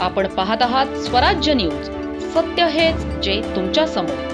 आपण पाहत आहात स्वराज्य न्यूज. सत्य हेच जे तुमच्या समोर.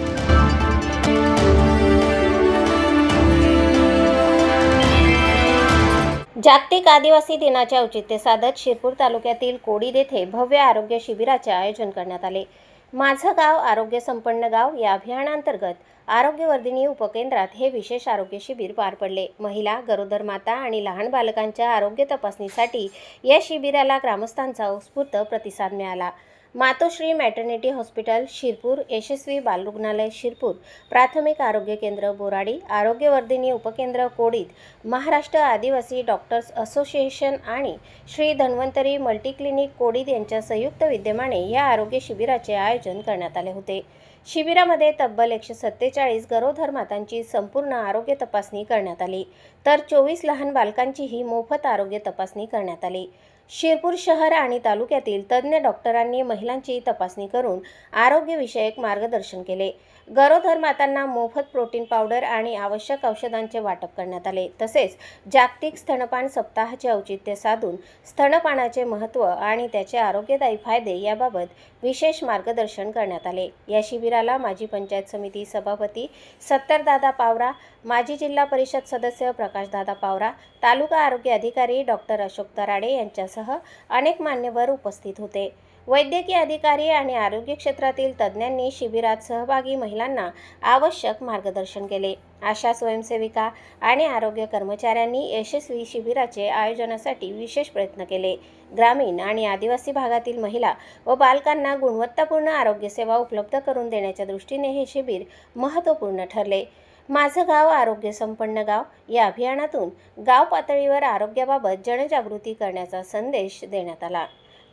जागतिक आदिवासी दिनाचे औचित्य साधत शिरपूर तालुक्यातील कोडीद येथे भव्य आरोग्य शिबिराचे आयोजन करण्यात आले. माझं गाव आरोग्य संपन्न गाव या अभियानांतर्गत आरोग्यवर्धिनी उपकेंद्रात हे विशेष आरोग्य शिबिर पार पडले. महिला, गरोदर माता आणि लहान बालकांच्या आरोग्य तपासणीसाठी या शिबिराला ग्रामस्थांचा उत्स्फूर्त प्रतिसाद मिळाला. मातोश्री मॅटर्निटी हॉस्पिटल शिरपूर, यशस्वी बालरुग्णालय शिरपूर, प्राथमिक आरोग्य केंद्र बोराडी, आरोग्यवर्धिनी उपकेंद्र कोडीद, महाराष्ट्र आदिवासी डॉक्टर्स असोसिएशन आणि श्री धन्वंतरी मल्टीक्लिनिक कोडीद यांच्या संयुक्त विद्यमाने या आरोग्य शिबिराचे आयोजन करण्यात आले होते. शिबिरामध्ये तब्बल 147 गरोदर मातांची संपूर्ण आरोग्य तपासणी करण्यात आली, तर 24 लहान बालकांचीही मोफत आरोग्य तपासणी करण्यात आली. शिरपूर शहर आणि तालुक्यातील तज्ज्ञ डॉक्टरांनी महिलांची तपासणी करून आरोग्यविषयक मार्गदर्शन केले. गरोदर मातांना मोफत प्रोटीन पावडर आणि आवश्यक औषधांचे वाटप करण्यात आले. तसेच जागतिक स्तनपान सप्ताहाचे औचित्य साधून स्तनपानाचे महत्त्व आणि त्याचे आरोग्यदायी फायदे याबाबत विशेष मार्गदर्शन करण्यात आले. या शिबिराला माजी पंचायत समिती सभापती सत्तरदादा पावरा, माजी जिल्हा परिषद सदस्य प्रकाशदादा पावरा, तालुका आरोग्य अधिकारी डॉक्टर अशोक तराडे यांच्यासह अनेक मान्यवर उपस्थित होते. वैद्यकीय अधिकारी आणि आरोग्य क्षेत्रातील तज्ज्ञांनी शिबिरात सहभागी महिलांना आवश्यक मार्गदर्शन केले. आशा स्वयंसेविका आणि आरोग्य कर्मचाऱ्यांनी यशस्वी शिबिराचे आयोजनासाठी विशेष प्रयत्न केले. ग्रामीण आणि आदिवासी भागातील महिला व बालकांना गुणवत्तापूर्ण आरोग्य सेवा उपलब्ध करून देण्याच्या दृष्टीने हे शिबिर महत्त्वपूर्ण ठरले. माझं गाव आरोग्य संपन्न गाव या अभियानातून गाव पातळीवर आरोग्याबाबत जनजागृती करण्याचा संदेश देण्यात आला.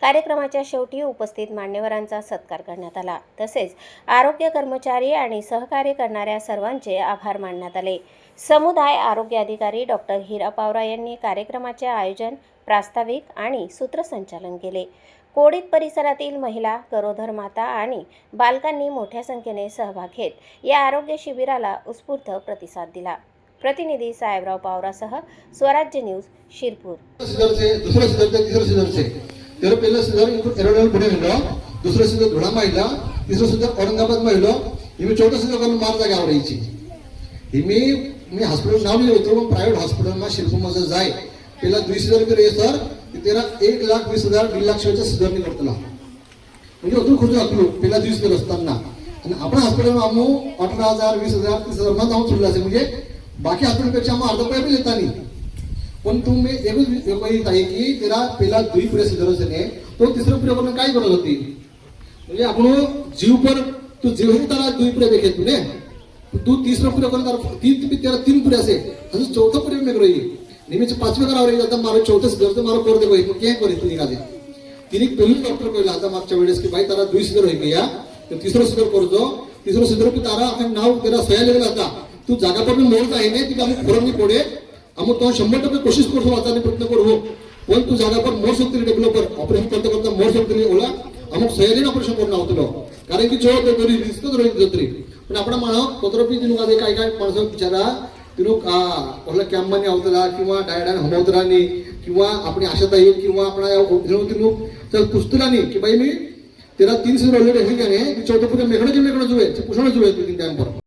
कार्यक्रमाच्या शेवटी उपस्थित मान्यवरांचा सत्कार करण्यात आला. तसेच आरोग्य कर्मचारी आणि सहकार्य करणाऱ्या सर्वांचे आभार मानण्यात आले. समुदाय आरोग्य अधिकारी डॉक्टर हिरा पावरा यांनी कार्यक्रमाचे आयोजन, प्रास्ताविक आणि सूत्रसंचालन केले. कोडीद परिसरातील महिला, गरोदर माता आणि बालकांनी मोठ्या संख्येने सहभाग घेत या आरोग्य शिबिराला उत्स्फूर्त प्रतिसाद दिला. प्रतिनिधी साहेबराव पावरासह स्वराज्य न्यूज शिरपूर. तेरा पहिलं सिद्धर एरोडल पुणे मिळलो, दुसरं सिद्धर धुळा माहिला, तिसरं सिद्धर औरंगाबाद माहिलो, हिमी चौथं सिद्धर करून मार जागा आवडायची. हिमी हॉस्पिटल नाव लिहिलं होतं, पण प्रायव्हेट हॉस्पिटलમાં शिरपूरमध्ये जाय પેલા 20,000 રૂપિયા રહે સર તેરા 1,20,000 1 લાખ शेवटच्या सिद्धरनी करतला म्हणजे अतून खर्च आपलो पहिला 20,000 असताना आणि आपण हॉस्पिटलમાં आमो 18,000 20,000 30,000 मध्ये जाऊन सुरला असे म्हणजे बाकी हॉस्पिटलपेक्षा आम्ही अर्ध पैसे लेता नाही. पण तुम्ही एकच माहित आहे की तेरा पहिला 2 पुरे सिद्धरसने तो तिसरं पुरे करून काय करत होती म्हणजे आपण जीव पर तू जीवही तारा 2 पुरे देखे तुने तू तिसरं पुरे करून तेरा 3 पुरे असे आणि चौथं पुरे मी करू नेहमीच 5वें करावर आता मारो 34 सिद्धर तर मारो कर दे भाई मग काय करे तुम्ही काजे तिने पहिली डॉक्टर कहला आता मागच्या वेळेस की भाई तारा 2 सिद्धर होई गया तो तिसरं सिद्धर करतो तिसरं सिद्धर की तारा आपण नाव तेरा सया लेवल आता तू जागा पर मोड आहे ने ती आम्ही फोरमनी पडे आम्ही तो 100% कोशिश करतो वाचाने प्रयत्न करू पण तू जागा पर मोर सकते डेव्हलपर ऑपरेशन करता मोर सकते ओला अमुक सयालीन ऑपरेशन करून आवतो कारण की जो तरी रिस्क रोहित जत्री पण आपण मानव कोतरपी दिनु काजे काय काय माणसं बिचारा तिनो आपला कॅम्पानी आवतला किंवा डायडान हमवतरानी किंवा आपली आशाताई किंवा आपला तिनो तर पुस्तकानी की भाई मी तेरा 3 सिद्धर ऑलरेडी हे की चौथं पुढे मेघडे जुवे पुष्ण जुवे 3 टाइम पर